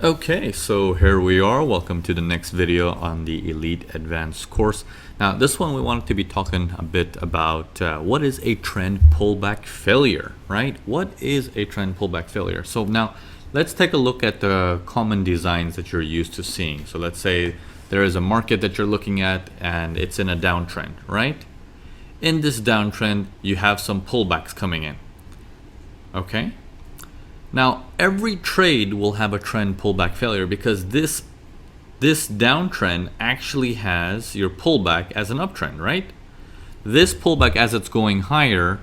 Okay, so here we are. Welcome to the next video on the Elite Advanced course. Now, this one we wanted to be talking a bit about what is a trend pullback failure, right? What is a trend pullback failure? So now, let's take a look at the common designs that you're used to seeing. So let's say there is a market that you're looking at and it's in a downtrend, right? In this downtrend, you have some pullbacks coming in, okay? Now, every trade will have a trend pullback failure because this downtrend actually has your pullback as an uptrend, right? This pullback as it's going higher,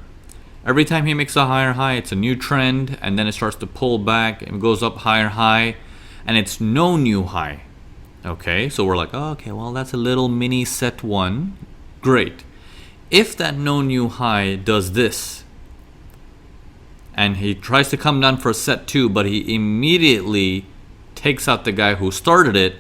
every time he makes a higher high, it's a new trend, and then it starts to pull back and goes up higher high, and it's no new high. Okay, so we're like, oh, okay, well, that's a little mini set one. Great. If that no new high does this, and he tries to come down for a set two, but he immediately takes out the guy who started it,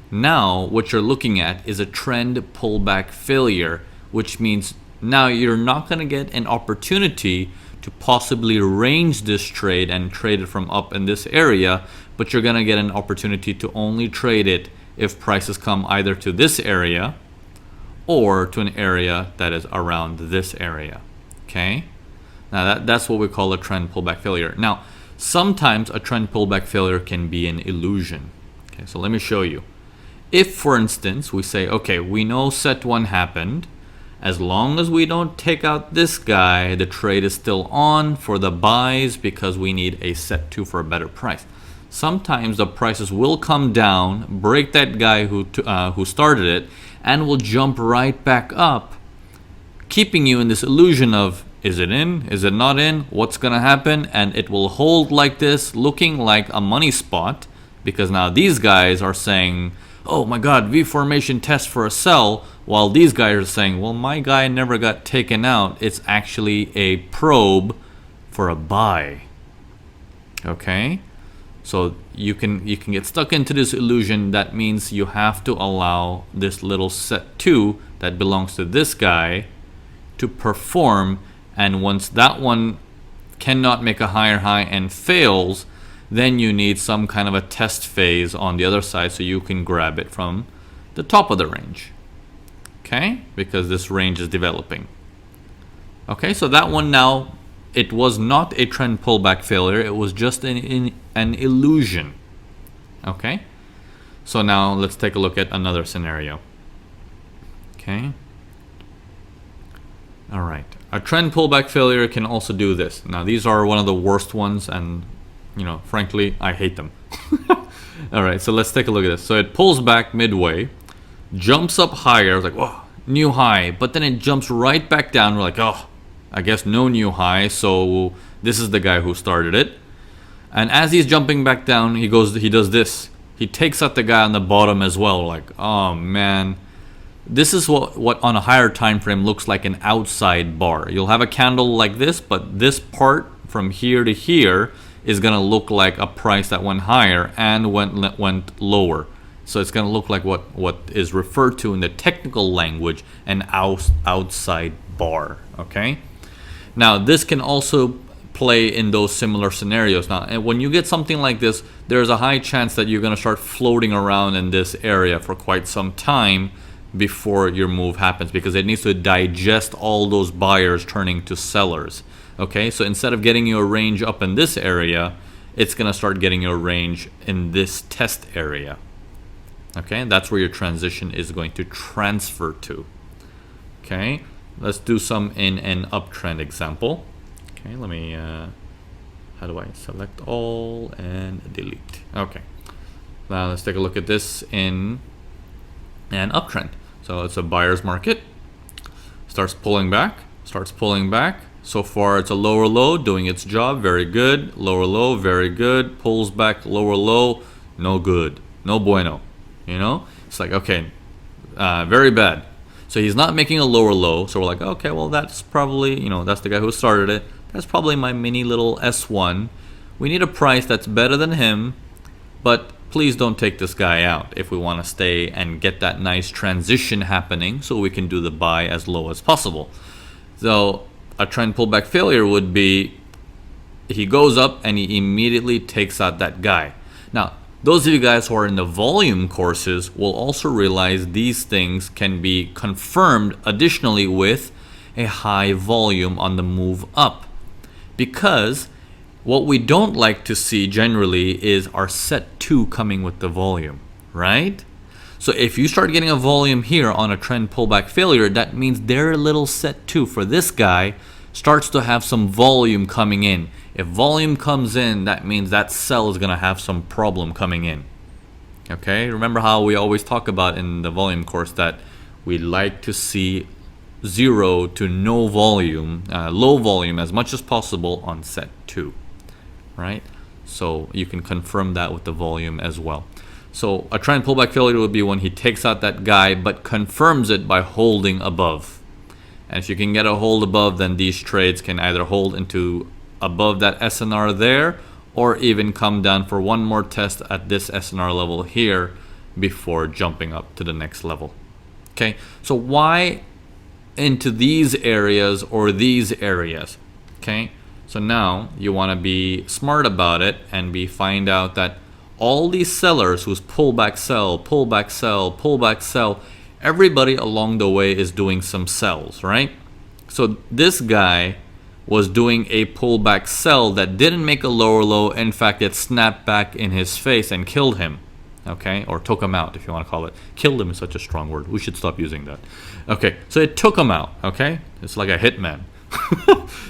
now what you're looking at is a trend pullback failure, which means now you're not going to get an opportunity to possibly range this trade and trade it from up in this area, but you're going to get an opportunity to only trade it if prices come either to this area or to an area that is around this area. Okay? Now that's what we call a trend pullback failure. Now, sometimes a trend pullback failure can be an illusion. Okay, so let me show you. If, for instance, we say, okay, we know set one happened. As long as we don't take out this guy, the trade is still on for the buys because we need a set two for a better price. Sometimes the prices will come down, break that guy who started it, and will jump right back up, keeping you in this illusion of, is it in? Is it not in? What's going to happen? And it will hold like this, looking like a money spot, because now these guys are saying, oh my God, V formation test for a sell, while these guys are saying, well, my guy never got taken out. It's actually a probe for a buy. Okay? So you can get stuck into this illusion. That means you have to allow this little set two that belongs to this guy to perform. And once that one cannot make a higher high and fails, then you need some kind of a test phase on the other side so you can grab it from the top of the range. Okay? Because this range is developing. Okay, so that one now, it was not a trend pullback failure. It was just an illusion. Okay? So now let's take a look at another scenario. Okay? All right. A trend pullback failure can also do this. Now, these are one of the worst ones, and, frankly, I hate them. All right, so let's take a look at this. So it pulls back midway, jumps up higher. It's like, whoa, new high. But then it jumps right back down. We're like, oh, I guess no new high. So this is the guy who started it. And as he's jumping back down, he does this. He takes out the guy on the bottom as well. Like, oh, man. This is what on a higher time frame looks like an outside bar. You'll have a candle like this, but this part from here to here is going to look like a price that went higher and went lower. So it's going to look like what is referred to in the technical language an outside bar. Okay. Now this can also play in those similar scenarios. Now, and when you get something like this, there's a high chance that you're going to start floating around in this area for quite some time before your move happens, because it needs to digest all those buyers turning to sellers. Okay, so instead of getting your range up in this area, it's going to start getting your range in this test area. Okay, that's where your transition is going to transfer to. Okay, let's do some in an uptrend example. Okay, let me how do I select all and delete? Okay, now let's take a look at this in an uptrend. So it's a buyer's market, starts pulling back. So far it's a lower low doing its job, very good. Lower low, very good. Pulls back, lower low, no good, no bueno. It's like, okay, very bad. So he's not making a lower low, so we're like, okay, well, that's probably, that's the guy who started it. That's probably my mini little S1. We need a price that's better than him, but please don't take this guy out if we want to stay and get that nice transition happening so we can do the buy as low as possible. So a trend pullback failure would be he goes up and he immediately takes out that guy. Now, Those of you guys who are in the volume courses will also realize these things can be confirmed additionally with a high volume on the move up. Because what we don't like to see generally is our set 2 coming with the volume, right? So if you start getting a volume here on a trend pullback failure, that means their little set 2 for this guy starts to have some volume coming in. If volume comes in, that means that sell is going to have some problem coming in. Okay, remember how we always talk about in the volume course that we like to see 0 to no volume, low volume as much as possible on set 2, right? So you can confirm that with the volume as well. So a trend pullback failure would be when he takes out that guy but confirms it by holding above. And if you can get a hold above, then these trades can either hold into above that SNR there, or even come down for one more test at this SNR level here before jumping up to the next level. Okay, so why into these areas or these areas? Okay, so now you want to be smart about it and find out that all these sellers who's pullback sell, pullback sell, pullback sell, everybody along the way is doing some sells, right? So this guy was doing a pullback sell that didn't make a lower low. In fact, it snapped back in his face and killed him. Okay, or took him out if you want to call it. Killed him is such a strong word. We should stop using that. Okay, so it took him out. Okay, it's like a hitman.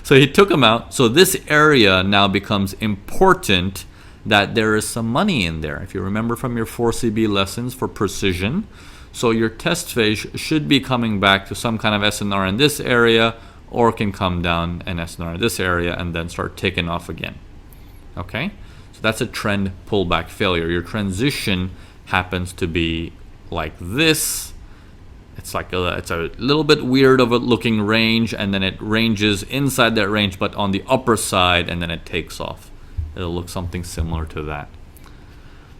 So he took him out. So this area now becomes important that there is some money in there. If you remember from your 4CB lessons for precision, so your test phase should be coming back to some kind of SNR in this area, or can come down an SNR in this area and then start taking off again. Okay, so that's a trend pullback failure. Your transition happens to be like this. It's like it's a little bit weird of a looking range, and then it ranges inside that range but on the upper side, and then it takes off. It'll look something similar to that.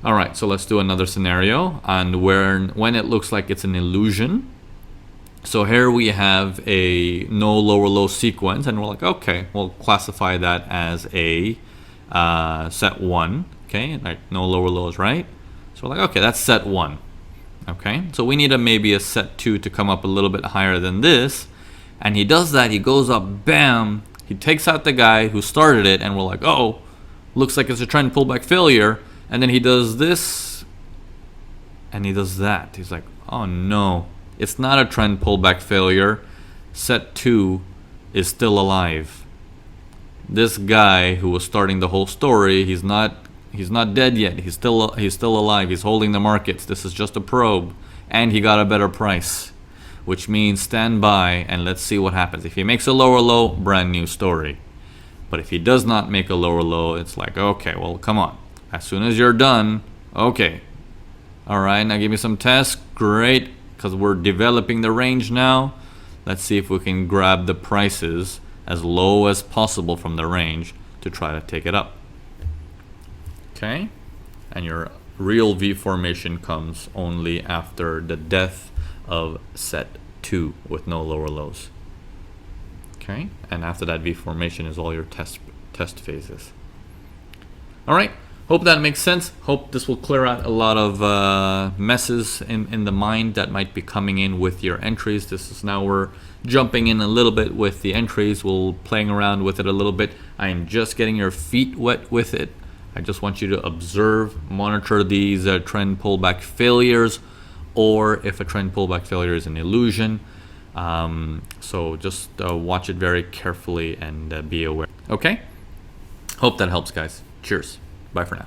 All right, so let's do another scenario and when it looks like it's an illusion. So here we have a no lower low sequence, and we're like, okay, we'll classify that as a set 1. Okay, like no lower lows, right? So we're like, okay, that's set 1. Okay, so we need maybe a set 2 to come up a little bit higher than this, and he does that. He goes up, bam, he takes out the guy who started it, and we're like, oh, looks like it's a trend pullback failure. And then he does this and he does that. He's like, oh no, it's not a trend pullback failure. Set 2 is still alive. This guy who was starting the whole story, he's not dead yet. He's still alive. He's holding the markets. This is just a probe, and he got a better price, which means stand by and let's see what happens. If he makes a lower low, brand new story. But if he does not make a lower low, it's like, okay, well, come on. As soon as you're done, okay. All right, now give me some tests. Great, because we're developing the range now. Let's see if we can grab the prices as low as possible from the range to try to take it up. Okay, and your real V formation comes only after the death of set 2 with no lower lows. Okay, and after that V formation is all your test phases. All right, hope that makes sense. Hope this will clear out a lot of messes in the mind that might be coming in with your entries. This is now we're jumping in a little bit with the entries. We're playing around with it a little bit. I am just getting your feet wet with it. I just want you to observe, monitor these trend pullback failures, or if a trend pullback failure is an illusion. So just watch it very carefully and be aware. Okay? Hope that helps, guys. Cheers. Bye for now.